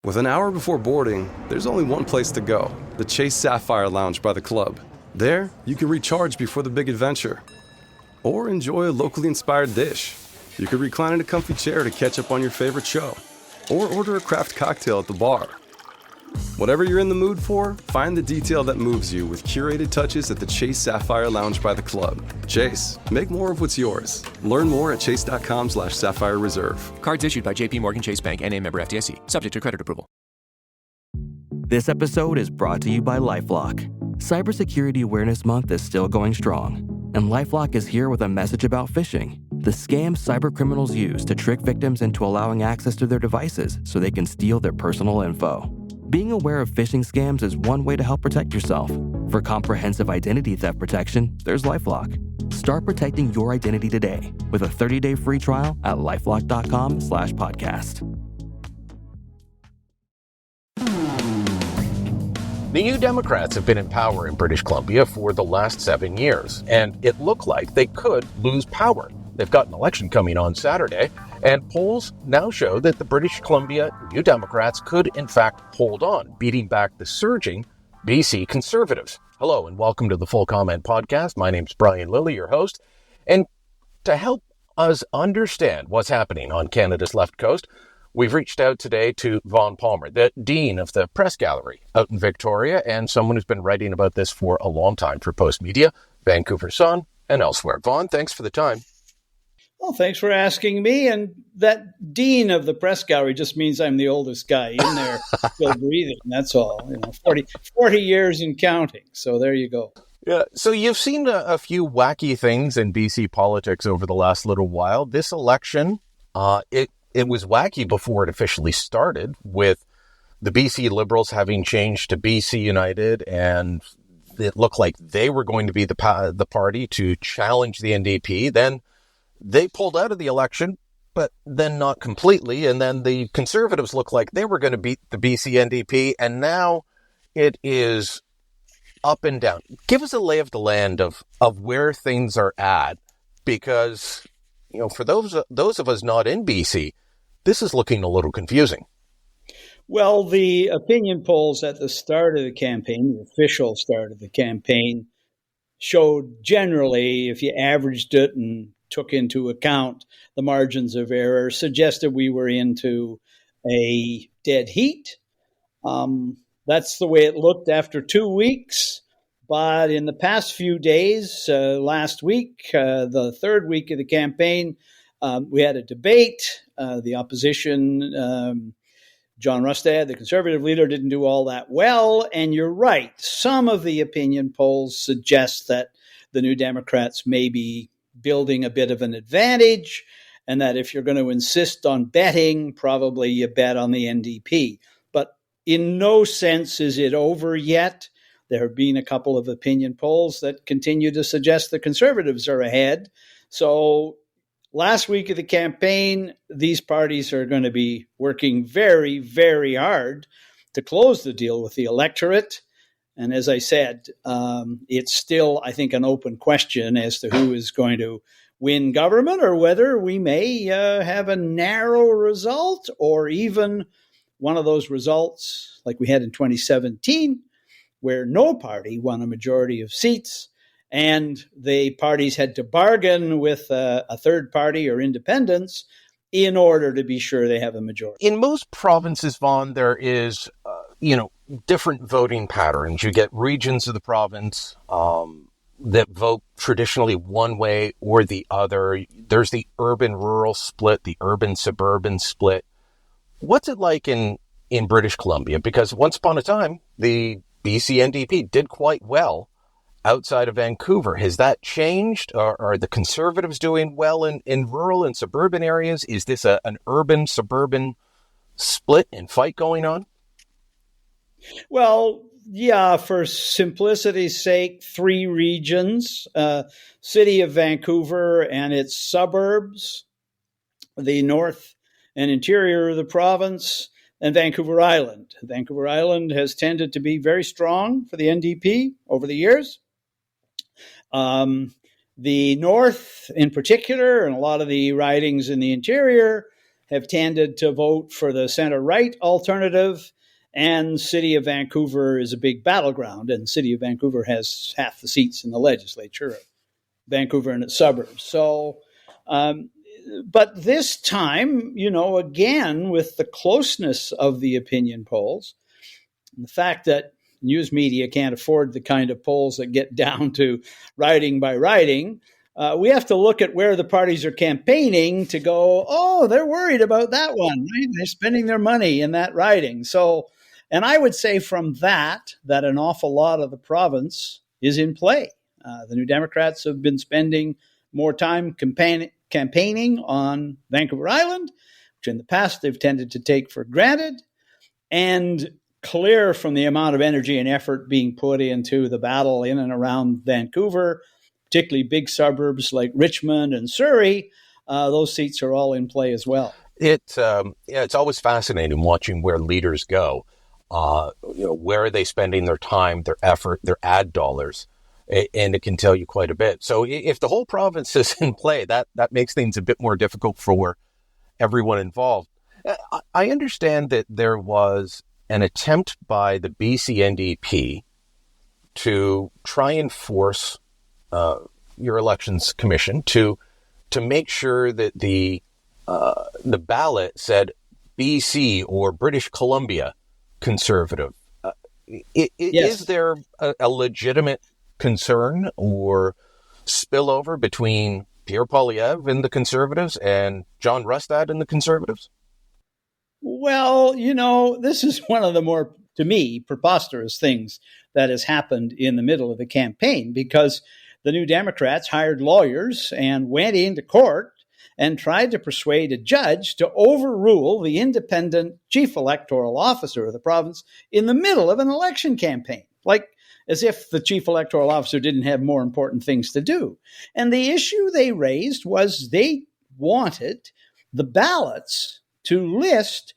With an hour before boarding, there's only one place to go, the Chase Sapphire Lounge by the club. There, you can recharge before the big adventure. Or enjoy a locally inspired dish. You could recline in a comfy chair to catch up on your favorite show. Or order a craft cocktail at the bar. Whatever you're in the mood for, find the detail that moves you with curated touches at the Chase Sapphire Lounge by the club. Chase, make more of what's yours. Learn more at chase.com/Sapphire Reserve. Cards issued by JP Morgan Chase Bank, N.A. member FDIC, subject to credit approval. This episode is brought to you by LifeLock. Cybersecurity Awareness Month is still going strong, and LifeLock is here with a message about phishing, the scam cybercriminals use to trick victims into allowing access to their devices so they can steal their personal info. Being aware of phishing scams is one way to help protect yourself. For comprehensive identity theft protection, there's LifeLock. Start protecting your identity today with a 30-day free trial at LifeLock.com/podcast. The New Democrats have been in power in British Columbia for the last 7 years, and it looked like they could lose power. They've got an election coming on Saturday, and polls now show that the British Columbia New Democrats could, in fact, hold on, beating back the surging BC Conservatives. Hello, and welcome to the Full Comment Podcast. My name's Brian Lilly, your host. And to help us understand what's happening on Canada's left coast, we've reached out today to Vaughn Palmer, the Dean of the Press Gallery out in Victoria, and someone who's been writing about this for a long time for Post Media, Vancouver Sun, and elsewhere. Vaughn, thanks for the time. Well, thanks for asking me. And that dean of the press gallery just means I'm the oldest guy in there, still breathing. That's all. 40 years and counting. So there you go. Yeah. So you've seen a few wacky things in BC politics over the last little while. This election, it was wacky before it officially started, with the BC Liberals having changed to BC United, and it looked like they were going to be the party to challenge the NDP. Then they pulled out of the election, but then not completely. And then the Conservatives looked like they were going to beat the BC NDP. And now it is up and down. Give us a lay of the land of where things are at, because, for those of us not in BC, this is looking a little confusing. Well, the opinion polls at the start of the campaign, the official start of the campaign, showed generally, if you averaged it and took into account the margins of error, suggested we were into a dead heat. That's the way it looked after 2 weeks. But in the past few days, last week, the third week of the campaign, we had a debate. The opposition, John Rustad, the Conservative leader, didn't do all that well. And you're right. Some of the opinion polls suggest that the New Democrats may be building a bit of an advantage, and that if you're going to insist on betting, probably you bet on the NDP. But in no sense is it over yet. There have been a couple of opinion polls that continue to suggest the Conservatives are ahead. So last week of the campaign, these parties are going to be working very, very hard to close the deal with the electorate. And as I said, it's still, I think, an open question as to who is going to win government, or whether we may have a narrow result, or even one of those results like we had in 2017, where no party won a majority of seats, and the parties had to bargain with a third party or independents in order to be sure they have a majority. In most provinces, Vaughn, there is, different voting patterns. You get regions of the province that vote traditionally one way or the other. There's the urban-rural split, the urban-suburban split. What's it like in British Columbia? Because once upon a time, the BC NDP did quite well outside of Vancouver. Has that changed? Are the Conservatives doing well in rural and suburban areas? Is this an urban-suburban split and fight going on? Well, yeah, for simplicity's sake, 3 regions, city of Vancouver and its suburbs, the north and interior of the province, and Vancouver Island. Vancouver Island has tended to be very strong for the NDP over the years. The north in particular, and a lot of the ridings in the interior, have tended to vote for the center-right alternative, and City of Vancouver is a big battleground, and City of Vancouver has half the seats in the legislature of Vancouver and its suburbs. So, but this time, again, with the closeness of the opinion polls, and the fact that news media can't afford the kind of polls that get down to riding by riding, we have to look at where the parties are campaigning to go, oh, they're worried about that one, right? They're spending their money in that riding. So, and I would say from that an awful lot of the province is in play. The New Democrats have been spending more time campaigning on Vancouver Island, which in the past they've tended to take for granted, and clear from the amount of energy and effort being put into the battle in and around Vancouver, particularly big suburbs like Richmond and Surrey, those seats are all in play as well. It's always fascinating watching where leaders go. Where are they spending their time, their effort, their ad dollars? And it can tell you quite a bit. So if the whole province is in play, that makes things a bit more difficult for everyone involved. I understand that there was an attempt by the BC NDP to try and force your elections commission to make sure that the ballot said BC or British Columbia Conservative. Yes. Is there a legitimate concern or spillover between Pierre Poilievre and the Conservatives and John Rustad and the Conservatives? Well, this is one of the more, to me, preposterous things that has happened in the middle of the campaign, because the New Democrats hired lawyers and went into court and tried to persuade a judge to overrule the independent chief electoral officer of the province in the middle of an election campaign, like as if the chief electoral officer didn't have more important things to do. And the issue they raised was they wanted the ballots to list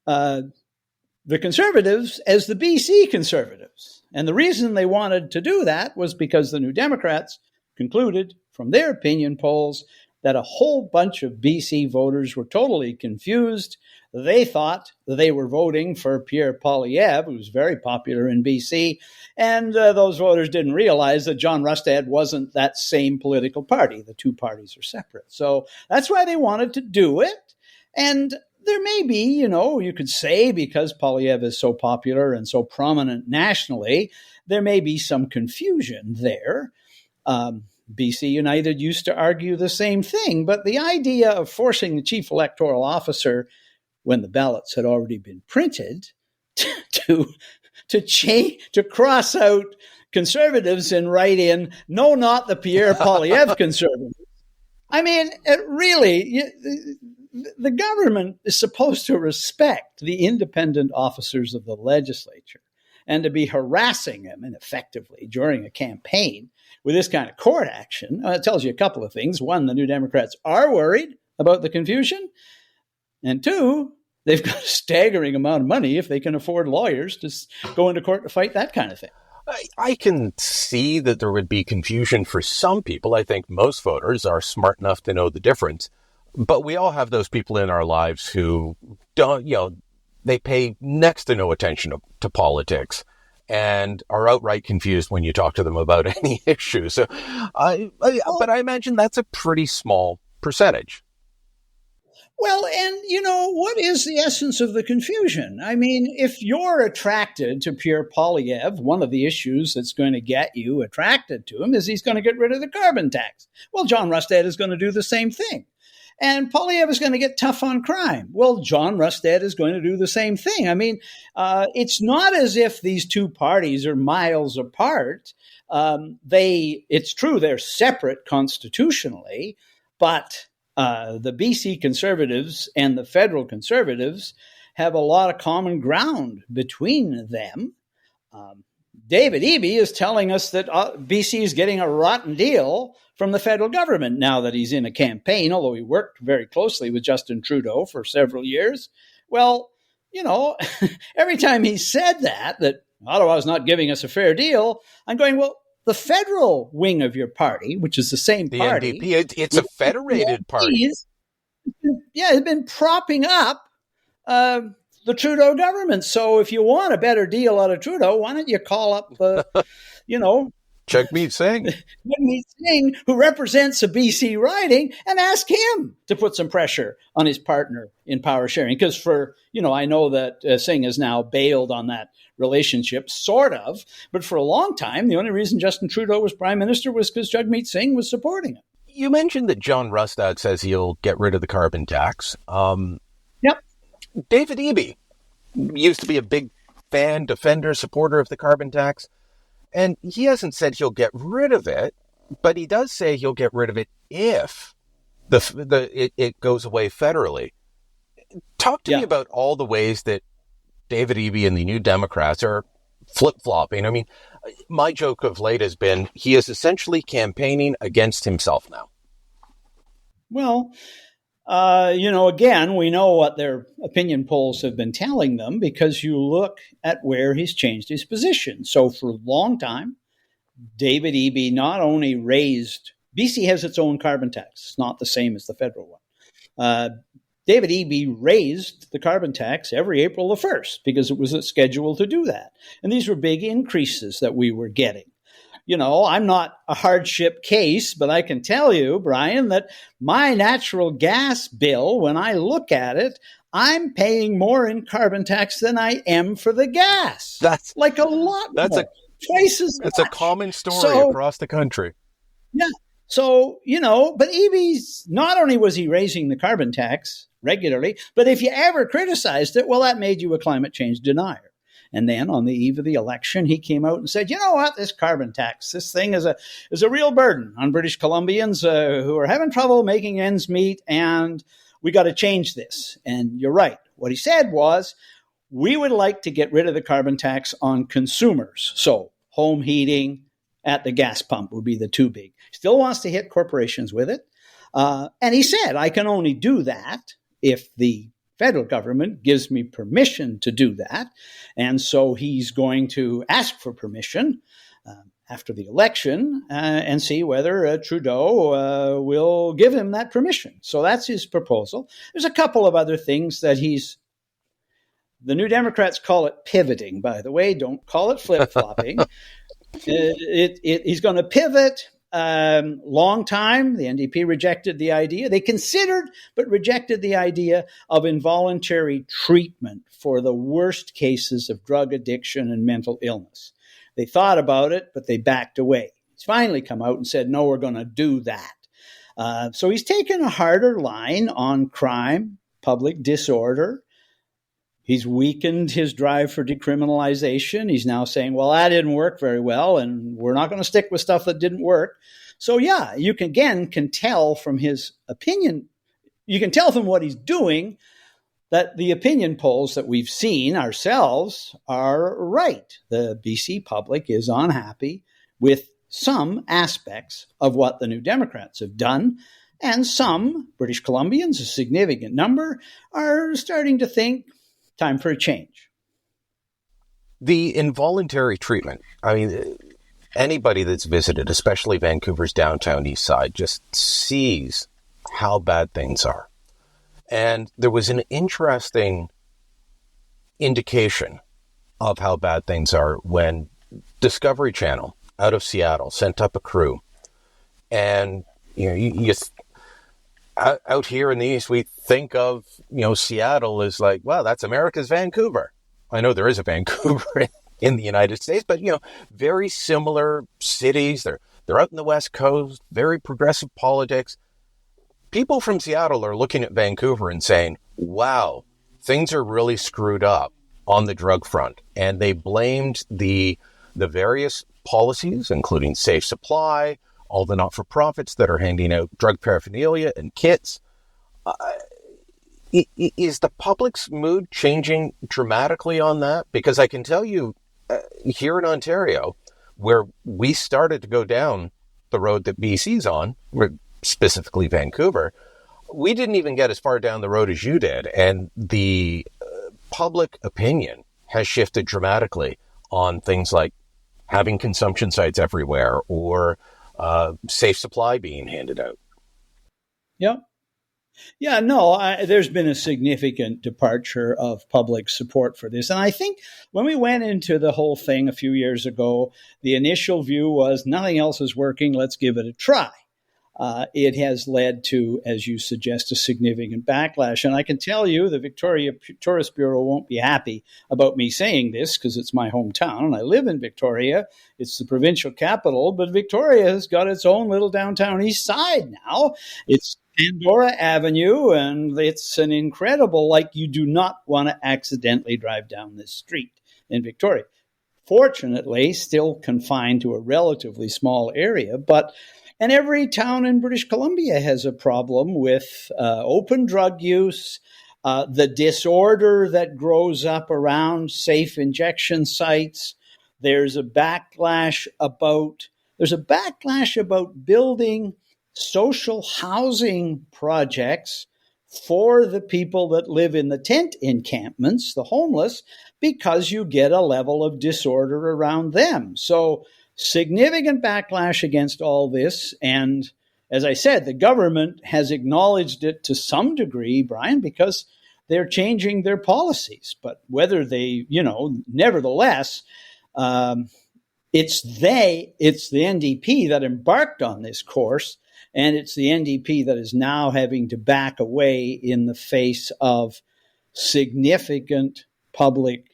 the Conservatives as the BC Conservatives. And the reason they wanted to do that was because the New Democrats concluded from their opinion polls that a whole bunch of BC voters were totally confused. They thought that they were voting for Pierre Poilievre, who's very popular in BC, and those voters didn't realize that John Rustad wasn't that same political party. The two parties are separate. So that's why they wanted to do it. And there may be, you could say, because Poilievre is so popular and so prominent nationally, there may be some confusion there. BC United used to argue the same thing, but the idea of forcing the chief electoral officer, when the ballots had already been printed, to cross out Conservatives and write in, no, not the Pierre Poilievre Conservatives. I mean, the government is supposed to respect the independent officers of the legislature, and to be harassing them ineffectively during a campaign with this kind of court action, it tells you a couple of things. One, the New Democrats are worried about the confusion. And two, they've got a staggering amount of money if they can afford lawyers to go into court to fight that kind of thing. I can see that there would be confusion for some people. I think most voters are smart enough to know the difference. But we all have those people in our lives who don't, they pay next to no attention to politics and are outright confused when you talk to them about any issue. So, but I imagine that's a pretty small percentage. Well, and what is the essence of the confusion? I mean, if you're attracted to Pierre Poilievre, one of the issues that's going to get you attracted to him is he's going to get rid of the carbon tax. Well, John Rustad is going to do the same thing. And Poilievre is going to get tough on crime. Well, John Rustad is going to do the same thing. I mean, it's not as if these two parties are miles apart. It's true they're separate constitutionally, but the BC Conservatives and the federal Conservatives have a lot of common ground between them. David Eby is telling us that BC is getting a rotten deal from the federal government now that he's in a campaign, although he worked very closely with Justin Trudeau for several years. Well, every time he said that Ottawa's not giving us a fair deal, I'm going, well, the federal wing of your party, which is the same party. The NDP, it's a federation party. has been propping up the Trudeau government. So if you want a better deal out of Trudeau, why don't you call up, Jagmeet Singh. Jagmeet Singh, who represents a BC riding, and ask him to put some pressure on his partner in power sharing. Because I know that Singh has now bailed on that relationship, sort of, but for a long time, the only reason Justin Trudeau was prime minister was because Jagmeet Singh was supporting him. You mentioned that John Rustad says he'll get rid of the carbon tax. Yep. David Eby used to be a big fan, defender, supporter of the carbon tax. And he hasn't said he'll get rid of it, but he does say he'll get rid of it if it goes away federally. Talk to me about all the ways that David Eby and the New Democrats are flip-flopping. I mean, my joke of late has been he is essentially campaigning against himself now. Well, again, we know what their opinion polls have been telling them because you look at where he's changed his position. So for a long time, David Eby not only raised, BC has its own carbon tax. It's not the same as the federal one. David Eby raised the carbon tax every April the 1st because it was scheduled to do that. And these were big increases that we were getting. I'm not a hardship case, but I can tell you, Brian, that my natural gas bill, when I look at it, I'm paying more in carbon tax than I am for the gas. That's like a lot more. Twice as much. It's a common story across the country. Yeah. So, but Eby's, not only was he raising the carbon tax regularly, but if you ever criticized it, well, that made you a climate change denier. And then on the eve of the election, he came out and said, you know what, this carbon tax, this thing is a real burden on British Columbians who are having trouble making ends meet, and we got to change this. And you're right. What he said was, we would like to get rid of the carbon tax on consumers. So home heating at the gas pump would be the two big. Still wants to hit corporations with it. And he said, I can only do that if the federal government gives me permission to do that. And so he's going to ask for permission after the election and see whether Trudeau will give him that permission. So that's his proposal. There's a couple of other things that the New Democrats call it pivoting, by the way. Don't call it flip-flopping. He's going to pivot. Long time, the NDP rejected the idea. They considered, but rejected the idea of involuntary treatment for the worst cases of drug addiction and mental illness. They thought about it, but they backed away. He's finally come out and said, no, we're going to do that. So he's taken a harder line on crime, public disorder. He's weakened his drive for decriminalization. He's now saying, well, that didn't work very well, and we're not going to stick with stuff that didn't work. So, yeah, you can tell from his opinion, you can tell from what he's doing that the opinion polls that we've seen ourselves are right. The BC public is unhappy with some aspects of what the New Democrats have done, and some British Columbians, a significant number, are starting to think, time for a change. The involuntary treatment. I mean, anybody that's visited, especially Vancouver's downtown east side, just sees how bad things are. And there was an interesting indication of how bad things are when Discovery Channel out of Seattle sent up a crew. And, you out here in the East, we think of, Seattle as like, well, that's America's Vancouver. I know there is a Vancouver in the United States, but, very similar cities. They're out in the West Coast, very progressive politics. People from Seattle are looking at Vancouver and saying, wow, things are really screwed up on the drug front. And they blamed the various policies, including safe supply, all the not-for-profits that are handing out drug paraphernalia and kits. Is the public's mood changing dramatically on that? Because I can tell you, here in Ontario, where we started to go down the road that BC's on, specifically Vancouver, we didn't even get as far down the road as you did. And the public opinion has shifted dramatically on things like having consumption sites everywhere or safe supply being handed out. Yeah. Yeah, no, there's been a significant departure of public support for this. And I think when we went into the whole thing a few years ago, the initial view was nothing else is working, let's give it a try. It has led to, as you suggest, a significant backlash. And I can tell you the Victoria Tourist Bureau won't be happy about me saying this because it's my hometown and I live in Victoria. It's the provincial capital, but Victoria has got its own little downtown east side now. It's Pandora Avenue, and it's an incredible, like you do not want to accidentally drive down this street in Victoria. Fortunately, still confined to a relatively small area, and every town in British Columbia has a problem with open drug use, the disorder that grows up around safe injection sites. There's a backlash about building social housing projects for the people that live in the tent encampments, the homeless, because you get a level of disorder around them. So significant backlash against all this. And as I said, the government has acknowledged it to some degree, Brian, because they're changing their policies. But whether they, nevertheless, it's the NDP that embarked on this course, and it's the NDP that is now having to back away in the face of significant public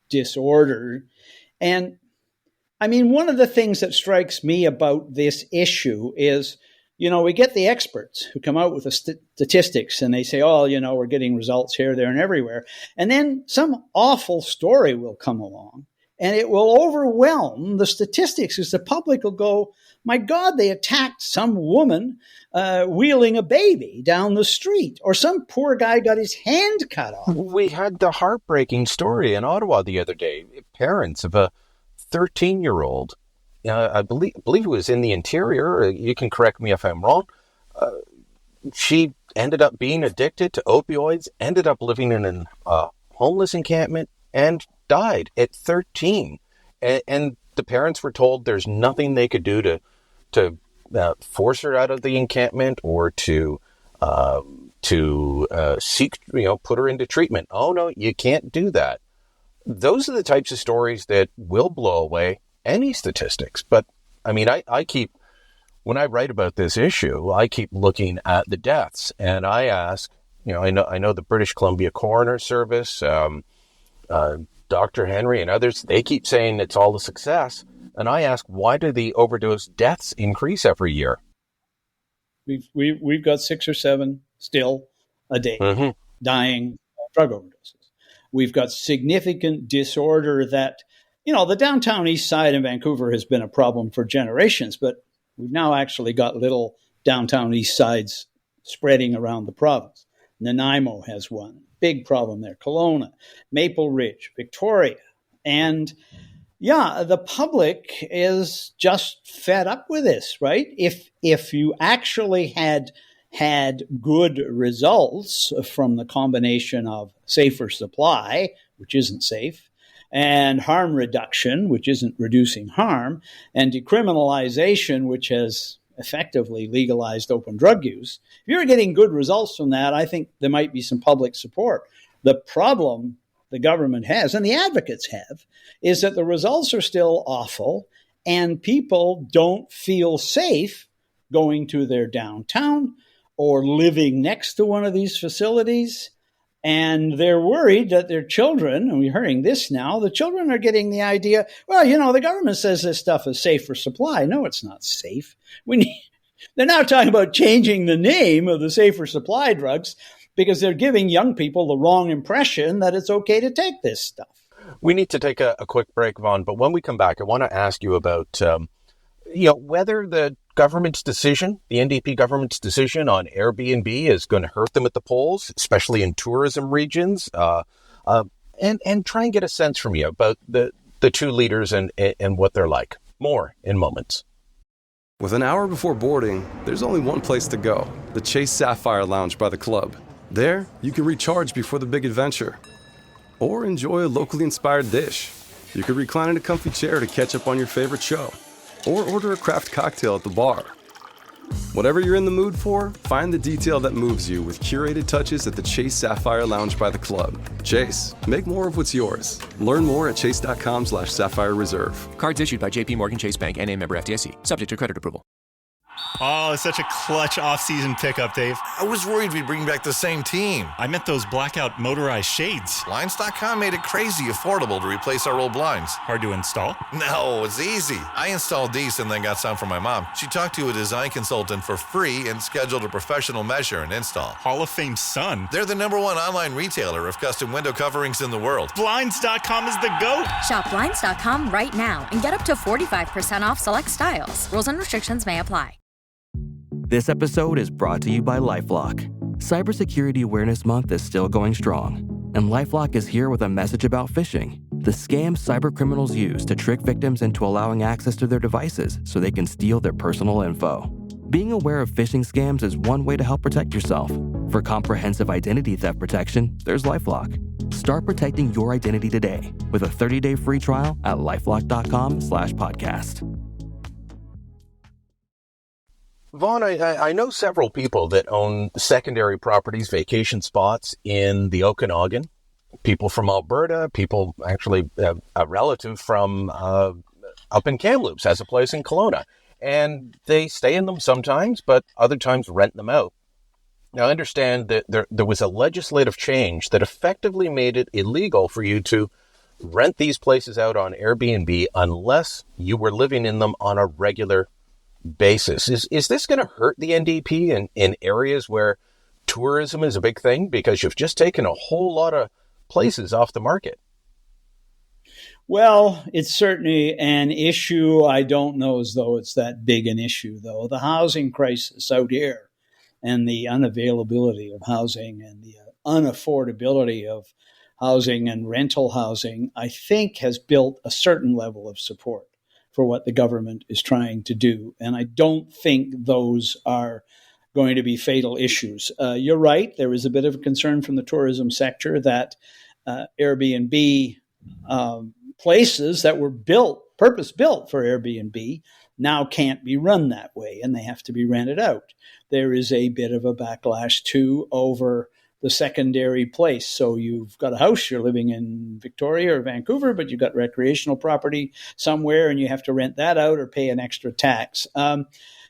disorder. And I mean, one of the things that strikes me about this issue is, we get the experts who come out with the statistics and they say, we're getting results here, there, and everywhere. And then some awful story will come along and it will overwhelm the statistics because the public will go, my God, they attacked some woman wheeling a baby down the street, or some poor guy got his hand cut off. We had the heartbreaking story in Ottawa the other day. Parents of a 13-year-old, I believe it was in the interior. You can correct me if I'm wrong. She ended up being addicted to opioids, ended up living in a homeless encampment, and died at 13. And the parents were told there's nothing they could do to force her out of the encampment or to seek, put her into treatment. Oh no, you can't do that. Those are the types of stories that will blow away any statistics. But I mean, when I write about this issue, I keep looking at the deaths, and I ask, I know the British Columbia Coroner Service, Dr. Henry and others, they keep saying it's all a success. And I ask, why do the overdose deaths increase every year? We've got 6 or 7 still a day dying of drug overdoses. We've got significant disorder that, the downtown east side in Vancouver has been a problem for generations, but we've now actually got little downtown east sides spreading around the province. Nanaimo has one. Big problem there. Kelowna, Maple Ridge, Victoria. And the public is just fed up with this, right? If you actually had good results from the combination of safer supply, which isn't safe, and harm reduction, which isn't reducing harm, and decriminalization, which has effectively legalized open drug use, if you're getting good results from that, I think there might be some public support. The problem the government has, and the advocates have, is that the results are still awful and people don't feel safe going to their downtown or living next to one of these facilities. And they're worried that their children, and we're hearing this now, the children are getting the idea, the government says this stuff is safe for supply. No, it's not safe. They're now talking about changing the name of the safer supply drugs because they're giving young people the wrong impression that it's okay to take this stuff. We need to take a quick break, Vaughn, but when we come back, I want to ask you about, whether the government's decision, the NDP government's decision on Airbnb is going to hurt them at the polls, especially in tourism regions, and try and get a sense from you about the two leaders and what they're like. More in moments. With an hour before boarding, there's only one place to go, the Chase Sapphire Lounge by the club. There, you can recharge before the big adventure. Or enjoy a locally inspired dish. You could recline in a comfy chair to catch up on your favorite show. Or order a craft cocktail at the bar. Whatever you're in the mood for, find the detail that moves you with curated touches at the Chase Sapphire Lounge by the Club. Chase, make more of what's yours. Learn more at chase.com/Sapphire Reserve. Cards issued by JP Morgan Chase Bank, N.A. member FDIC, subject to credit approval. Oh, such a clutch off-season pickup, Dave. I was worried we'd bring back the same team. I meant those blackout motorized shades. Blinds.com made it crazy affordable to replace our old blinds. Hard to install? No, it's easy. I installed these and then got some for my mom. She talked to a design consultant for free and scheduled a professional measure and install. Hall of Fame son. They're the #1 online retailer of custom window coverings in the world. Blinds.com is the GOAT. Shop Blinds.com right now and get up to 45% off select styles. Rules and restrictions may apply. This episode is brought to you by LifeLock. Cybersecurity Awareness Month is still going strong, and LifeLock is here with a message about phishing, the scam cybercriminals use to trick victims into allowing access to their devices so they can steal their personal info. Being aware of phishing scams is one way to help protect yourself. For comprehensive identity theft protection, there's LifeLock. Start protecting your identity today with a 30-day free trial at lifelock.com/podcast. Vaughn, I know several people that own secondary properties, vacation spots in the Okanagan. People from Alberta, people actually, a relative from up in Kamloops has a place in Kelowna. And they stay in them sometimes, but other times rent them out. Now, I understand that there was a legislative change that effectively made it illegal for you to rent these places out on Airbnb unless you were living in them on a regular basis. Is this going to hurt the NDP in areas where tourism is a big thing? Because you've just taken a whole lot of places off the market. Well, it's certainly an issue. I don't know as though it's that big an issue, though. The housing crisis out here and the unavailability of housing and the unaffordability of housing and rental housing, I think, has built a certain level of support for what the government is trying to do. And I don't think those are going to be fatal issues. You're right. There is a bit of a concern from the tourism sector that Airbnb places that were purpose-built for Airbnb now can't be run that way, and they have to be rented out. There is a bit of a backlash, too, over the secondary place. So you've got a house, you're living in Victoria or Vancouver, but you've got recreational property somewhere and you have to rent that out or pay an extra tax. I'm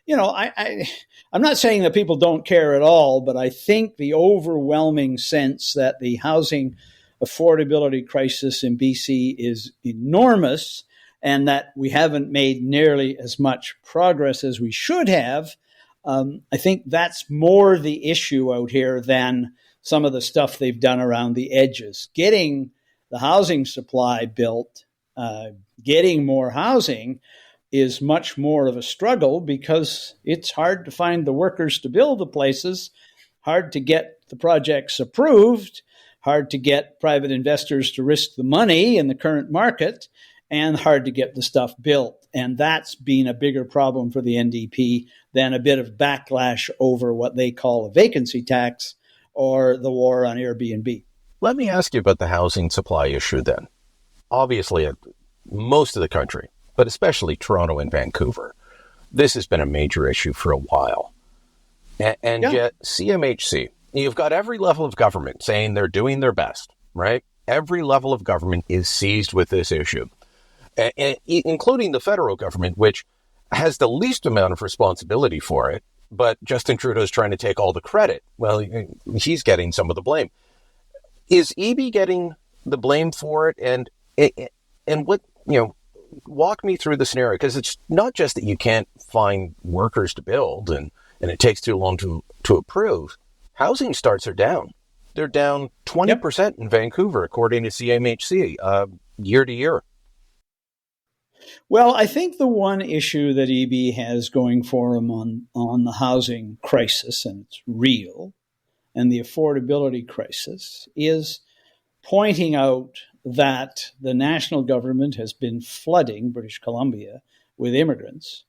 not saying that people don't care at all, but I think the overwhelming sense that the housing affordability crisis in BC is enormous and that we haven't made nearly as much progress as we should have, I think that's more the issue out here than some of the stuff they've done around the edges. Getting the housing supply built, getting more housing is much more of a struggle because it's hard to find the workers to build the places, hard to get the projects approved, hard to get private investors to risk the money in the current market, and hard to get the stuff built. And that's been a bigger problem for the NDP than a bit of backlash over what they call a vacancy tax or the war on Airbnb. Let me ask you about the housing supply issue then. Obviously, most of the country, but especially Toronto and Vancouver, this has been a major issue for a while. And yet CMHC, you've got every level of government saying they're doing their best, right? Every level of government is seized with this issue, including the federal government, which has the least amount of responsibility for it. But Justin Trudeau's trying to take all the credit. Well, he's getting some of the blame. Is Eby getting the blame for it? And what, walk me through the scenario, because it's not just that you can't find workers to build and it takes too long to approve. Housing starts are down. They're down 20% in Vancouver, according to CMHC, year to year. Well, I think the one issue that Eby has going for him on the housing crisis, and it's real, and the affordability crisis, is pointing out that the national government has been flooding British Columbia with immigrants,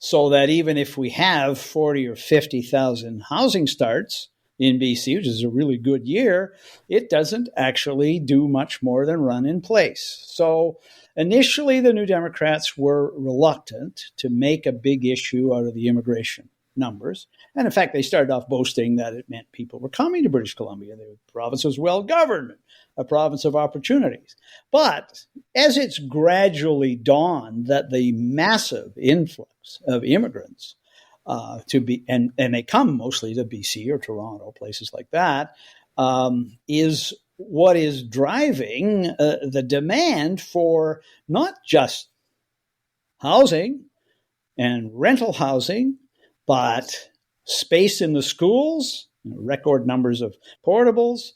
so that even if we have 40 or 50,000 housing starts in BC, which is a really good year, it doesn't actually do much more than run in place. So initially, the New Democrats were reluctant to make a big issue out of the immigration numbers. And in fact, they started off boasting that it meant people were coming to British Columbia. The province was well governed, a province of opportunities. But as it's gradually dawned that the massive influx of immigrants and they come mostly to BC or Toronto, places like that, is what is driving the demand for not just housing and rental housing, but space in the schools, record numbers of portables,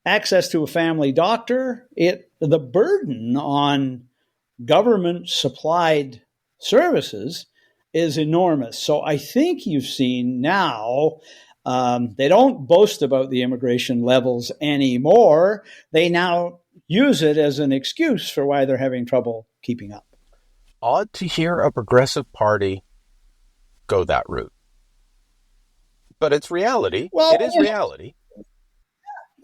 access to a family doctor. The burden on government-supplied services is enormous. So I think you've seen now they don't boast about the immigration levels anymore. They now use it as an excuse for why they're having trouble keeping up. Odd to hear a progressive party go that route. But it's reality. Well, it is reality.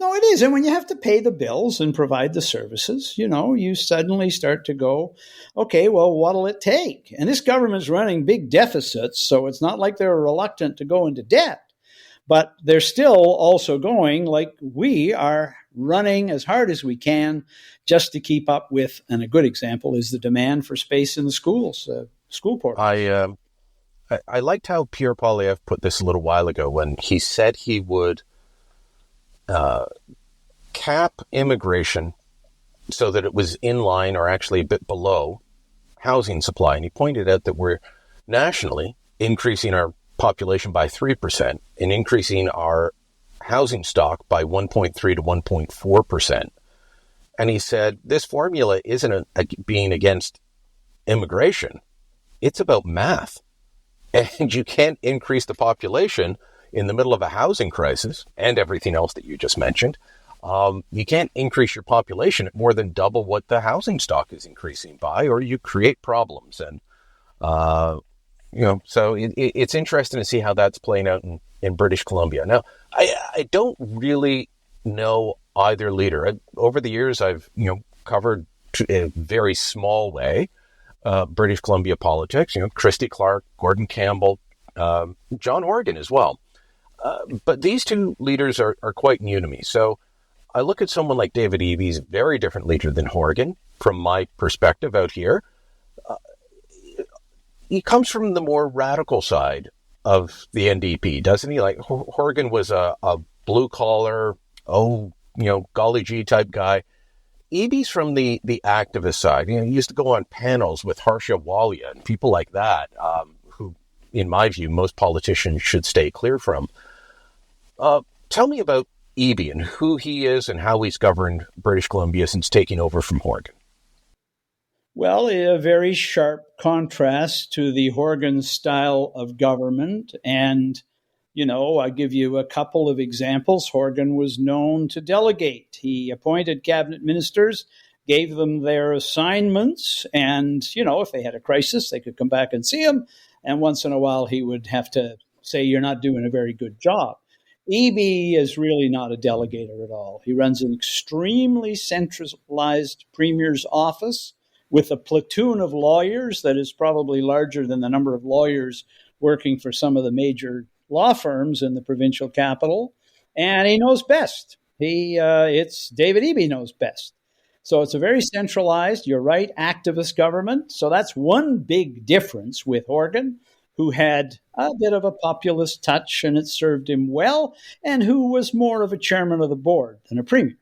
No, it is. And when you have to pay the bills and provide the services, you suddenly start to go, okay, well, what'll it take? And this government's running big deficits, so it's not like they're reluctant to go into debt. But they're still also going like we are running as hard as we can just to keep up with, and a good example is the demand for space in the schools, school portals. I liked how Pierre Poilievre put this a little while ago when he said he would cap immigration so that it was in line or actually a bit below housing supply. And he pointed out that we're nationally increasing our population by 3% and increasing our housing stock by 1.3 to 1.4%. And he said, this formula isn't being against immigration. It's about math. And you can't increase the population in the middle of a housing crisis and everything else that you just mentioned. You can't increase your population at more than double what the housing stock is increasing by, or you create problems. And, so it's interesting to see how that's playing out in British Columbia. Now, I don't really know either leader. Over the years, I've, covered in a very small way British Columbia politics, Christy Clark, Gordon Campbell, John Horgan as well. But these two leaders are quite new to me. So I look at someone like David Eby. He's a very different leader than Horgan from my perspective out here. He comes from the more radical side of the NDP, doesn't he? Like Horgan was a blue collar, golly gee type guy. Eby's from the activist side. He used to go on panels with Harsha Walia and people like that, who, in my view, most politicians should stay clear from. Tell me about Eby and who he is and how he's governed British Columbia since taking over from Horgan. Well, a very sharp contrast to the Horgan style of government. And, I'll give you a couple of examples. Horgan was known to delegate. He appointed cabinet ministers, gave them their assignments, and, if they had a crisis, they could come back and see him. And once in a while, he would have to say, you're not doing a very good job. Eby is really not a delegator at all. He runs an extremely centralized premier's office with a platoon of lawyers that is probably larger than the number of lawyers working for some of the major law firms in the provincial capital. And he knows best. It's David Eby knows best. So it's a very centralized, you're right, activist government. So that's one big difference with Horgan, who had a bit of a populist touch and it served him well, and who was more of a chairman of the board than a premier.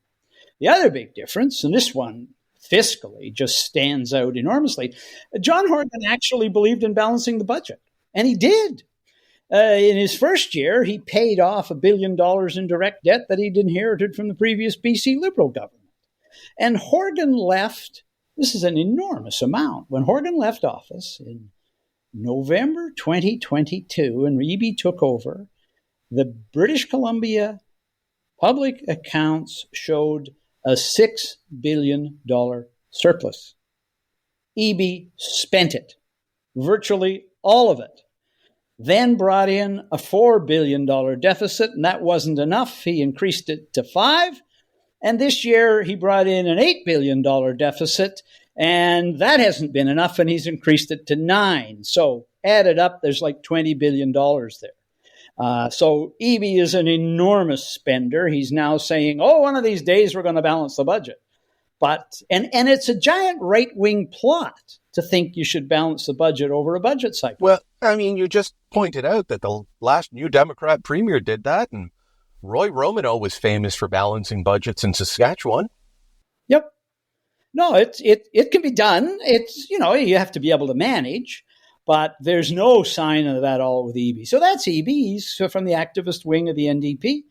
The other big difference, and this one fiscally just stands out enormously, John Horgan actually believed in balancing the budget, and he did. In his first year, he paid off $1 billion in direct debt that he'd inherited from the previous BC Liberal government. And Horgan left, this is an enormous amount, when Horgan left office in November 2022, and Eby took over, the British Columbia public accounts showed a $6 billion surplus. Eby spent it, virtually all of it. Then brought in a $4 billion deficit, and that wasn't enough. He increased it to $5 billion. And this year, he brought in an $8 billion deficit, and that hasn't been enough, and he's increased it to $9 billion. So added up, there's like $20 billion there. So Eby is an enormous spender. He's now saying, one of these days we're going to balance the budget. But and it's a giant right-wing plot to think you should balance the budget over a budget cycle. Well, I mean, you just pointed out that the last New Democrat premier did that, and Roy Romano was famous for balancing budgets in Saskatchewan. Yep. No, it can be done. It's, you have to be able to manage, but there's no sign of that all with Eby. So that's Eby. He's from the activist wing of the NDP.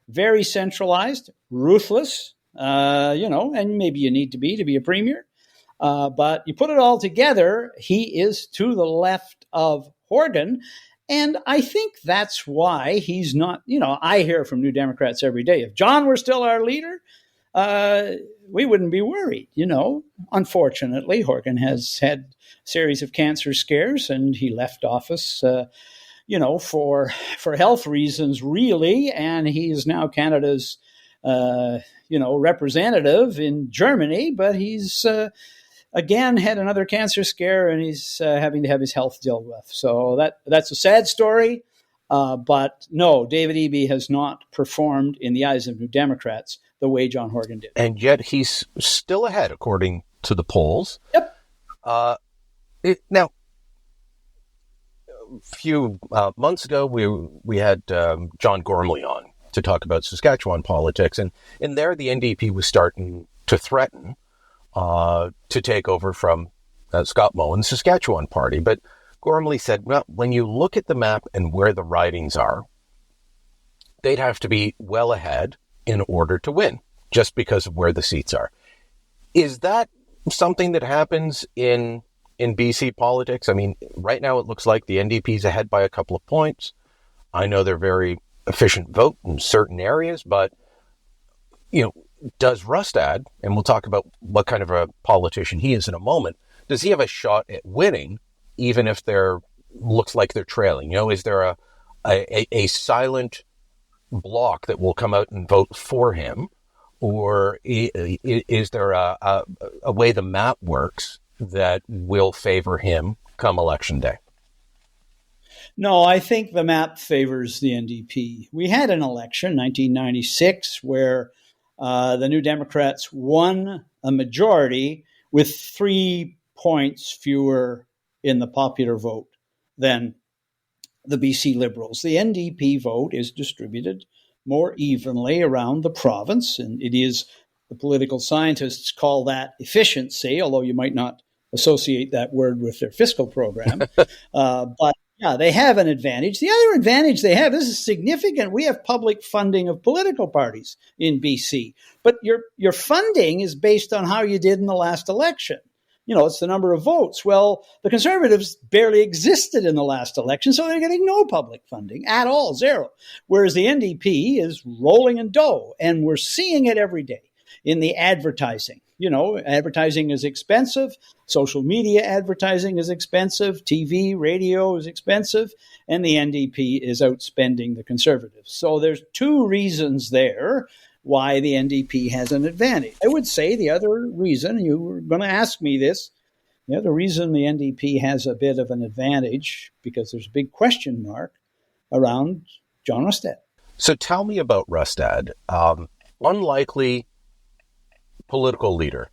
Very centralized, ruthless, and maybe you need to be a premier. But you put it all together, he is to the left of Horgan. And I think that's why he's not, I hear from New Democrats every day, if John were still our leader, we wouldn't be worried. Unfortunately, Horgan has had a series of cancer scares, and he left office, for health reasons, really. And he is now Canada's, representative in Germany, but he's, again, had another cancer scare, and he's having to have his health dealt with. So that's a sad story. But no, David Eby has not performed in the eyes of New Democrats the way John Horgan did. And yet he's still ahead, according to the polls. Yep. Now, a few months ago, we had John Gormley on to talk about Saskatchewan politics. And in there, the NDP was starting to threaten to take over from Scott Moen's Saskatchewan party. But Gormley said, well, when you look at the map and where the ridings are, they'd have to be well ahead in order to win, just because of where the seats are. Is that something that happens in BC politics? I mean, right now it looks like the NDP's ahead by a couple of points. I know they're very efficient vote in certain areas, but, does Rustad, and we'll talk about what kind of a politician he is in a moment, does he have a shot at winning, even if looks like they're trailing? Is there a silent bloc that will come out and vote for him, or is there a way the map works that will favor him come election day? No, I think the map favors the NDP. We had an election, 1996, where the New Democrats won a majority with 3 points fewer in the popular vote than the BC Liberals. The NDP vote is distributed more evenly around the province, and it is, the political scientists call that efficiency, although you might not associate that word with their fiscal program. But yeah, they have an advantage. The other advantage they have, this is significant, we have public funding of political parties in BC. But your funding is based on how you did in the last election. It's the number of votes. Well, the Conservatives barely existed in the last election, so they're getting no public funding at all, zero. Whereas the NDP is rolling in dough, and we're seeing it every day in the advertising. Advertising is expensive. Social media advertising is expensive. TV, radio is expensive. And the NDP is outspending the Conservatives. So there's 2 reasons there why the NDP has an advantage. I would say the other reason, you were going to ask me this, the other reason the NDP has a bit of an advantage, because there's a big question mark around John Rustad. So tell me about Rustad. Unlikely political leader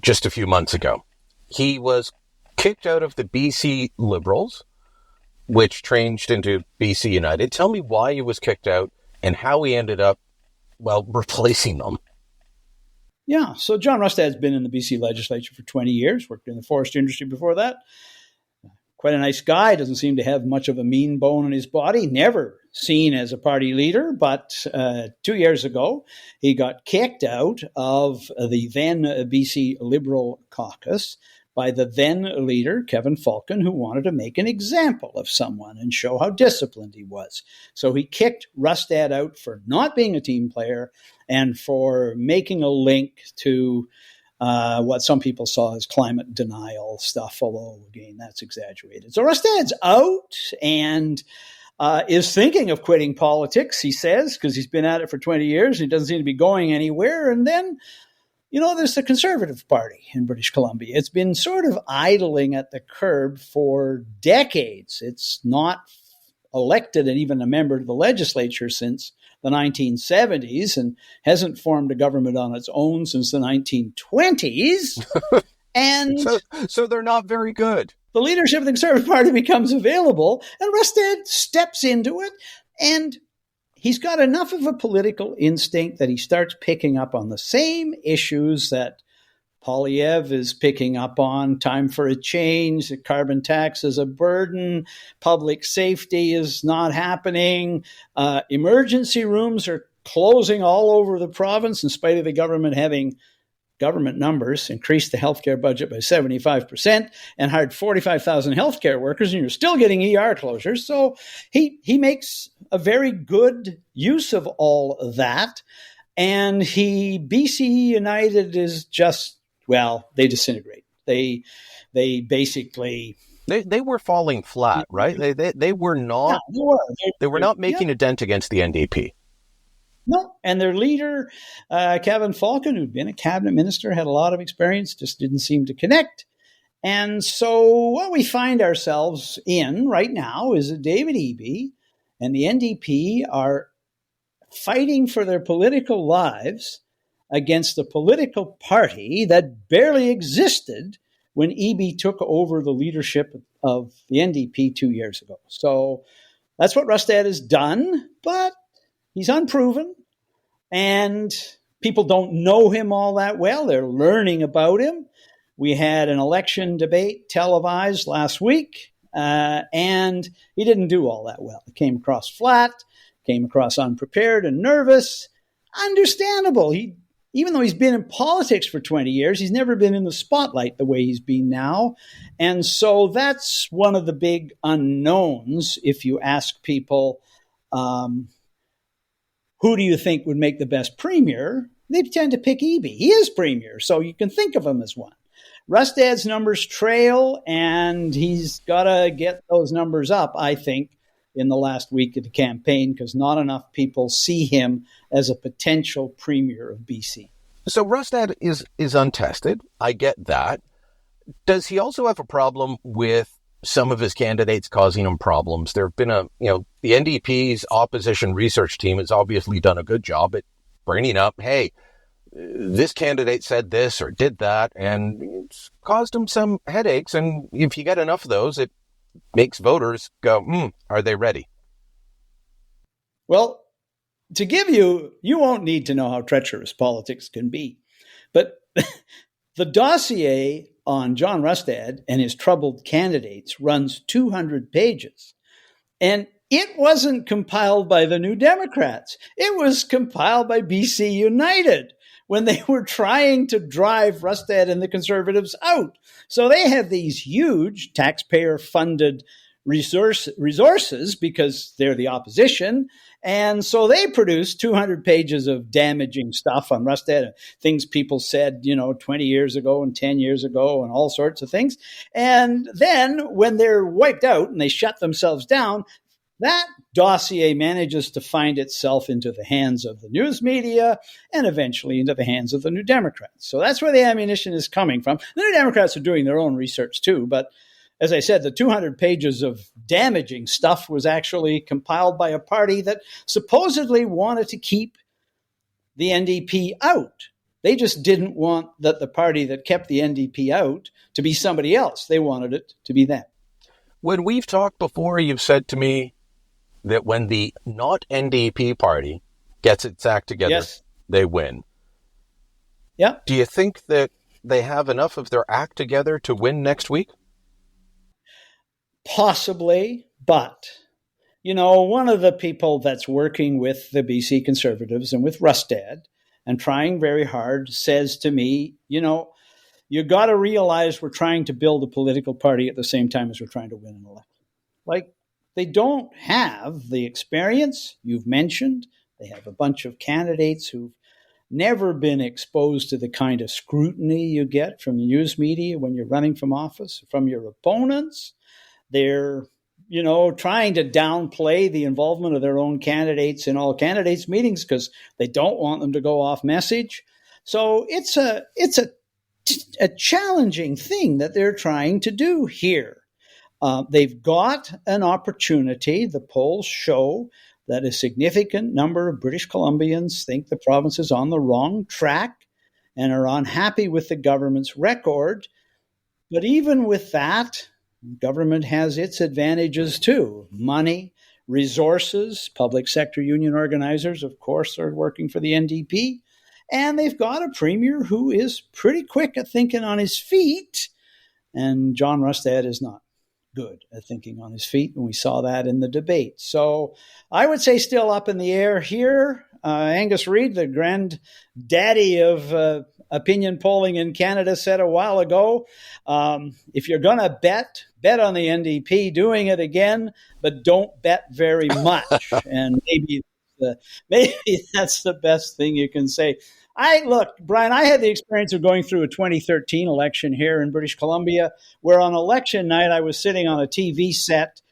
just a few months ago. He was kicked out of the BC Liberals, which changed into BC United. Tell me why he was kicked out and how he ended up, replacing them. Yeah, so John Rustad's been in the BC legislature for 20 years, worked in the forest industry before that. Quite a nice guy, doesn't seem to have much of a mean bone in his body, never seen as a party leader, but 2 years ago, he got kicked out of the then BC Liberal caucus by the then leader, Kevin Falcon, who wanted to make an example of someone and show how disciplined he was. So he kicked Rustad out for not being a team player and for making a link to what some people saw as climate denial stuff, although, again, that's exaggerated. So Rustad's out and is thinking of quitting politics, he says, because he's been at it for 20 years. He doesn't seem to be going anywhere. And then there's the Conservative Party in British Columbia. It's been sort of idling at the curb for decades. It's not elected and even a member of the legislature since the 1970s and hasn't formed a government on its own since the 1920s. And so they're not very good. The leadership of the Conservative Party becomes available, and Rustad steps into it, and he's got enough of a political instinct that he starts picking up on the same issues that Poilievre is picking up on: time for a change, the carbon tax is a burden, public safety is not happening, emergency rooms are closing all over the province in spite of the government having government numbers, increased the healthcare budget by 75% and hired 45,000 healthcare workers, and you're still getting ER closures. So he makes a very good use of all of that. And BC United is just, well, they disintegrate. They basically... They were falling flat, right? They were not. Yeah, they were not making a dent against the NDP. No, and their leader, Kevin Falcon, who'd been a cabinet minister, had a lot of experience, just didn't seem to connect. And so what we find ourselves in right now is that David Eby and the NDP are fighting for their political lives against a political party that barely existed when Eby took over the leadership of the NDP 2 years ago. So that's what Rustad has done, but he's unproven, and people don't know him all that well. They're learning about him. We had an election debate televised last week, and he didn't do all that well. It came across flat, came across unprepared and nervous. Understandable. Even though he's been in politics for 20 years, he's never been in the spotlight the way he's been now. And so that's one of the big unknowns if you ask people, who do you think would make the best premier? They tend to pick Eby. He is premier, so you can think of him as one. Rustad's numbers trail, and he's got to get those numbers up, I think, in the last week of the campaign, because not enough people see him as a potential premier of BC. So Rustad is untested. I get that. Does he also have a problem with some of his candidates causing him problems? There have been the NDP's opposition research team has obviously done a good job at bringing up, hey, this candidate said this or did that, and it's caused him some headaches. And if you get enough of those, it makes voters go, are they ready? Well, to give you won't need to know how treacherous politics can be, but the dossier on John Rustad and his troubled candidates runs 200 pages. And it wasn't compiled by the New Democrats. It was compiled by BC United when they were trying to drive Rustad and the Conservatives out. So they have these huge taxpayer-funded resources because they're the opposition. And so they produced 200 pages of damaging stuff on Rustad, things people said, 20 years ago and 10 years ago and all sorts of things. And then when they're wiped out and they shut themselves down, that dossier manages to find itself into the hands of the news media and eventually into the hands of the New Democrats. So that's where the ammunition is coming from. The New Democrats are doing their own research too, but as I said, the 200 pages of damaging stuff was actually compiled by a party that supposedly wanted to keep the NDP out. They just didn't want the party that kept the NDP out to be somebody else. They wanted it to be them. When we've talked before, you've said to me that when the not NDP party gets its act together, yes, they win. Yeah. Do you think that they have enough of their act together to win next week? Possibly, but, one of the people that's working with the BC Conservatives and with Rustad and trying very hard says to me, you got to realize we're trying to build a political party at the same time as we're trying to win an election. They don't have the experience you've mentioned. They have a bunch of candidates who've never been exposed to the kind of scrutiny you get from the news media when you're running from office, from your opponents. They're, trying to downplay the involvement of their own candidates in all candidates meetings because they don't want them to go off message. So it's a challenging thing that they're trying to do here. They've got an opportunity. The polls show that a significant number of British Columbians think the province is on the wrong track and are unhappy with the government's record. But even with that, government has its advantages too. Money, resources, public sector union organizers, of course, are working for the NDP. And they've got a premier who is pretty quick at thinking on his feet. And John Rustad is not good at thinking on his feet, and we saw that in the debate. So I would say still up in the air here. Angus Reid, the granddaddy of opinion polling in Canada, said a while ago, if you're going to bet on the NDP doing it again, but don't bet very much. And maybe that's the best thing you can say. Look, Brian, I had the experience of going through a 2013 election here in British Columbia, where on election night I was sitting on a TV set,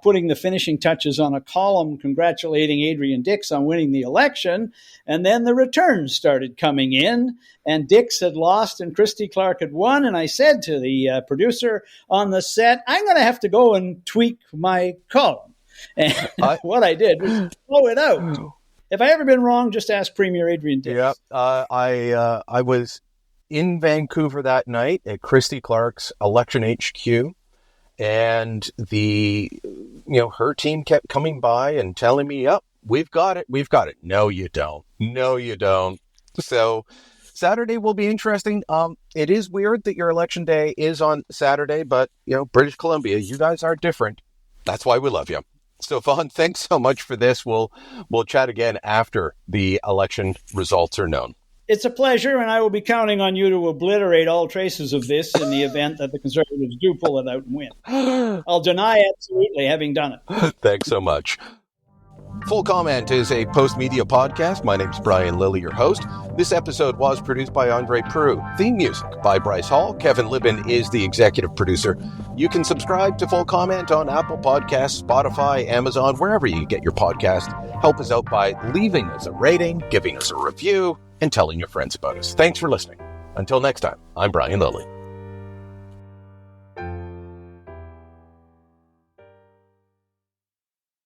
putting the finishing touches on a column congratulating Adrian Dix on winning the election. And then the returns started coming in, and Dix had lost and Christy Clark had won. And I said to the producer on the set, I'm going to have to go and tweak my column. And what I did was blow it out. Have I ever been wrong? Just ask Premier Adrian Dix. Yeah, I was in Vancouver that night at Christy Clark's election HQ, and her team kept coming by and telling me, "Yep, we've got it. No, you don't. So Saturday will be interesting. It is weird that your election day is on Saturday, but British Columbia, you guys are different. That's why we love you. So, Vaughn, thanks so much for this. We'll chat again after the election results are known. It's a pleasure, and I will be counting on you to obliterate all traces of this in the event that the Conservatives do pull it out and win. I'll deny absolutely having done it. Thanks so much. Full Comment is a post-media podcast. My name's Brian Lilly, your host. This episode was produced by Andre Prue. Theme music by Bryce Hall. Kevin Libin is the executive producer. You can subscribe to Full Comment on Apple Podcasts, Spotify, Amazon, wherever you get your podcast. Help us out by leaving us a rating, giving us a review, and telling your friends about us. Thanks for listening. Until next time, I'm Brian Lilly.